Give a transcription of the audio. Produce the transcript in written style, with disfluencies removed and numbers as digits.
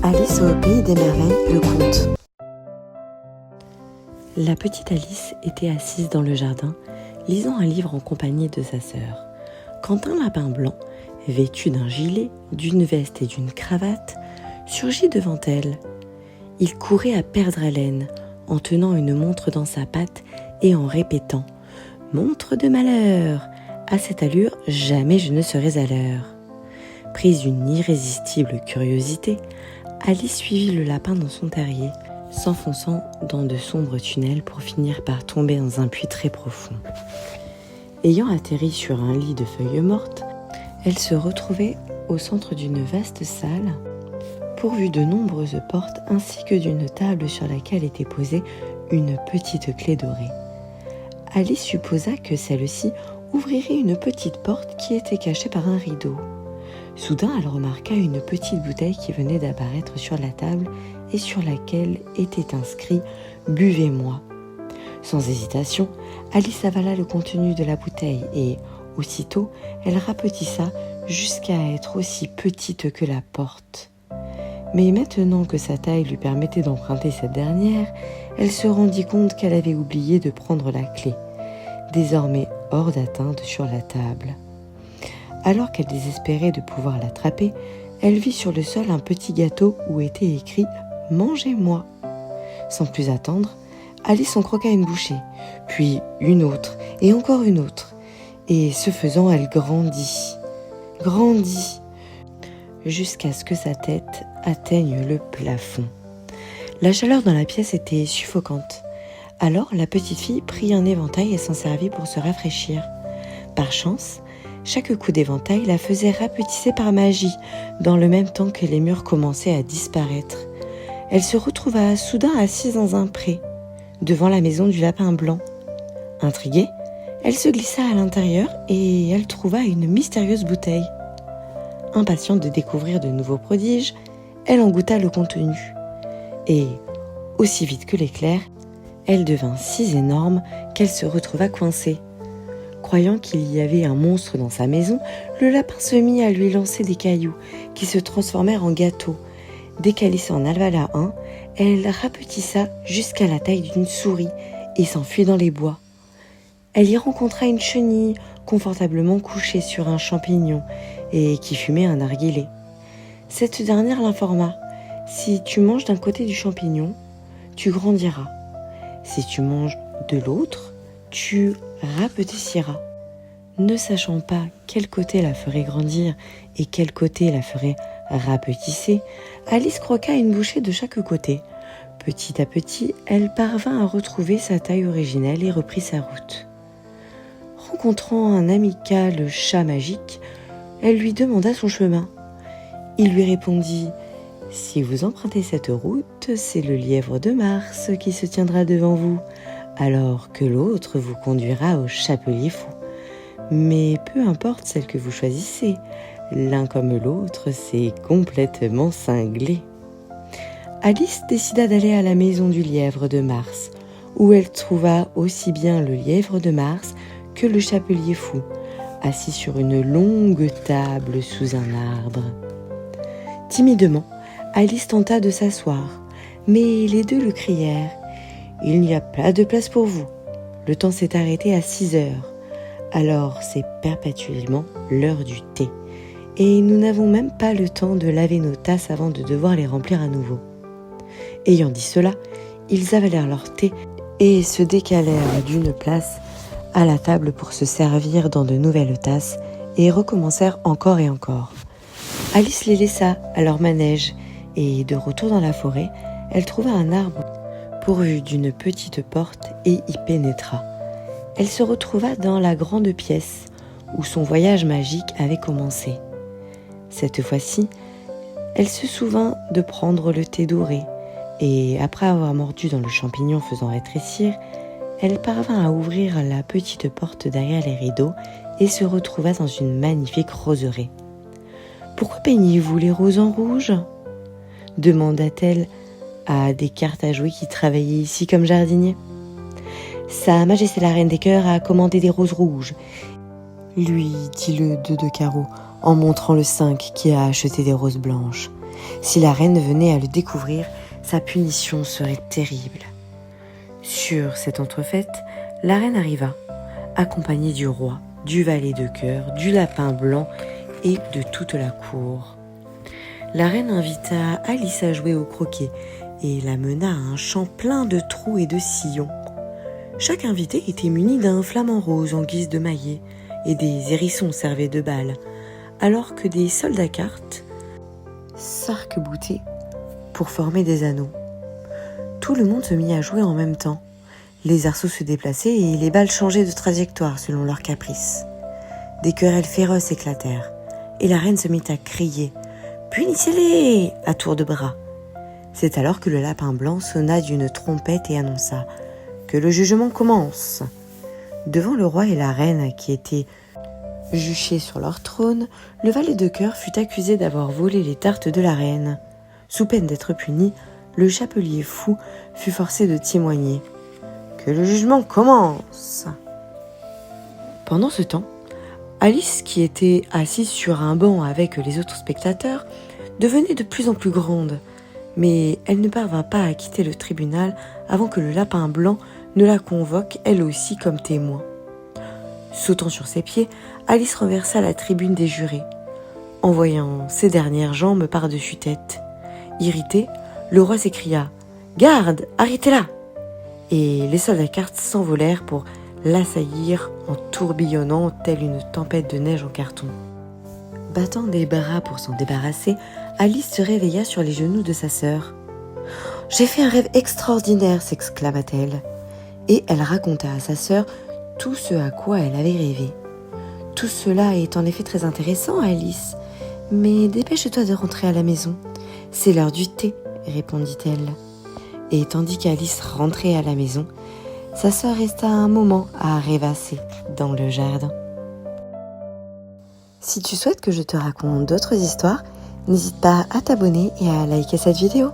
Alice au pays des merveilles, le conte. La petite Alice était assise dans le jardin, lisant un livre en compagnie de sa sœur, quand un lapin blanc, vêtu d'un gilet, d'une veste et d'une cravate, surgit devant elle. Il courait à perdre haleine, en tenant une montre dans sa patte et en répétant « Montre de malheur ! À cette allure, jamais je ne serai à l'heure !» Prise d'une irrésistible curiosité, Alice suivit le lapin dans son terrier, s'enfonçant dans de sombres tunnels pour finir par tomber dans un puits très profond. Ayant atterri sur un lit de feuilles mortes, elle se retrouvait au centre d'une vaste salle, pourvue de nombreuses portes ainsi que d'une table sur laquelle était posée une petite clé dorée. Alice supposa que celle-ci ouvrirait une petite porte qui était cachée par un rideau. Soudain, elle remarqua une petite bouteille qui venait d'apparaître sur la table et sur laquelle était inscrit « Buvez-moi ». Sans hésitation, Alice avala le contenu de la bouteille et, aussitôt, elle rapetissa jusqu'à être aussi petite que la porte. Mais maintenant que sa taille lui permettait d'emprunter cette dernière, elle se rendit compte qu'elle avait oublié de prendre la clé, désormais hors d'atteinte sur la table. Alors qu'elle désespérait de pouvoir l'attraper, elle vit sur le sol un petit gâteau où était écrit « Mangez-moi ». Sans plus attendre, Alice en croqua une bouchée, puis une autre et encore une autre. Et ce faisant, elle grandit, jusqu'à ce que sa tête atteigne le plafond. La chaleur dans la pièce était suffocante. Alors la petite fille prit un éventail et s'en servit pour se rafraîchir. Par chance, chaque coup d'éventail la faisait rapetisser par magie, dans le même temps que les murs commençaient à disparaître. Elle se retrouva soudain assise dans un pré, devant la maison du lapin blanc. Intriguée, elle se glissa à l'intérieur et elle trouva une mystérieuse bouteille. Impatiente de découvrir de nouveaux prodiges, elle en goûta le contenu. Et, aussi vite que l'éclair, elle devint si énorme qu'elle se retrouva coincée. Croyant qu'il y avait un monstre dans sa maison, le lapin se mit à lui lancer des cailloux qui se transformèrent en gâteaux. Dès qu'Alice en avala un, elle rapetissa jusqu'à la taille d'une souris et s'enfuit dans les bois. Elle y rencontra une chenille confortablement couchée sur un champignon et qui fumait un narguilé. Cette dernière l'informa : « Si tu manges d'un côté du champignon, tu grandiras. Si tu manges de l'autre, tu rapetisseras. » Ne sachant pas quel côté la ferait grandir et quel côté la ferait rapetisser, Alice croqua une bouchée de chaque côté. Petit à petit, elle parvint à retrouver sa taille originelle et reprit sa route. Rencontrant un amical chat magique, elle lui demanda son chemin. Il lui répondit : « Si vous empruntez cette route, c'est le lièvre de Mars qui se tiendra devant vous, alors que l'autre vous conduira au chapelier fou. Mais peu importe celle que vous choisissez, l'un comme l'autre, c'est complètement cinglé. » Alice décida d'aller à la maison du lièvre de Mars, où elle trouva aussi bien le lièvre de Mars que le chapelier fou, assis sur une longue table sous un arbre. Timidement, Alice tenta de s'asseoir, mais les deux le crièrent : « Il n'y a pas de place pour vous. Le temps s'est arrêté à 6 heures. Alors c'est perpétuellement l'heure du thé. Et nous n'avons même pas le temps de laver nos tasses avant de devoir les remplir à nouveau. » Ayant dit cela, ils avalèrent leur thé et se décalèrent d'une place à la table pour se servir dans de nouvelles tasses et recommencèrent encore et encore. Alice les laissa à leur manège et, de retour dans la forêt, elle trouva un arbre pourvu d'une petite porte et y pénétra. Elle se retrouva dans la grande pièce où son voyage magique avait commencé. Cette fois-ci, elle se souvint de prendre le thé doré et, après avoir mordu dans le champignon faisant rétrécir, elle parvint à ouvrir la petite porte derrière les rideaux et se retrouva dans une magnifique roseraie. « Pourquoi peignez-vous les roses en rouge ?» demanda-t-elle à des cartes à jouer qui travaillaient ici comme jardiniers. « Sa Majesté la Reine des Cœurs a commandé des roses rouges, » lui dit le 2 de carreau en montrant le 5 qui a acheté des roses blanches. Si la reine venait à le découvrir, sa punition serait terrible. Sur cette entrefaite, la reine arriva, accompagnée du roi, du valet de cœur, du lapin blanc et de toute la cour. La reine invita Alice à jouer au croquet et la mena à un champ plein de trous et de sillons. Chaque invité était muni d'un flamant rose en guise de maillet et des hérissons servaient de balles, alors que des soldats cartes s'arc-boutaient pour former des anneaux. Tout le monde se mit à jouer en même temps. Les arceaux se déplaçaient et les balles changeaient de trajectoire selon leurs caprices. Des querelles féroces éclatèrent et la reine se mit à crier « Punissez-les » à tour de bras. C'est alors que le lapin blanc sonna d'une trompette et annonça que le jugement commence. Devant le roi et la reine qui étaient juchés sur leur trône, le valet de cœur fut accusé d'avoir volé les tartes de la reine. Sous peine d'être puni, le chapelier fou fut forcé de témoigner. Que le jugement commence. Pendant ce temps, Alice, qui était assise sur un banc avec les autres spectateurs, devenait de plus en plus grande, mais elle ne parvint pas à quitter le tribunal avant que le lapin blanc ne la convoque elle aussi comme témoin. Sautant sur ses pieds, Alice renversa la tribune des jurés, en voyant ses dernières jambes par-dessus tête. Irrité, le roi s'écria « Garde, arrêtez-la !» Et les soldats cartes s'envolèrent pour l'assaillir en tourbillonnant telle une tempête de neige en carton. Battant des bras pour s'en débarrasser, Alice se réveilla sur les genoux de sa sœur. « J'ai fait un rêve extraordinaire !» s'exclama-t-elle. Et elle raconta à sa sœur tout ce à quoi elle avait rêvé. « Tout cela est en effet très intéressant, Alice, mais dépêche-toi de rentrer à la maison. C'est l'heure du thé, » répondit-elle. Et tandis qu'Alice rentrait à la maison, sa sœur resta un moment à rêvasser dans le jardin. Si tu souhaites que je te raconte d'autres histoires, n'hésite pas à t'abonner et à liker cette vidéo.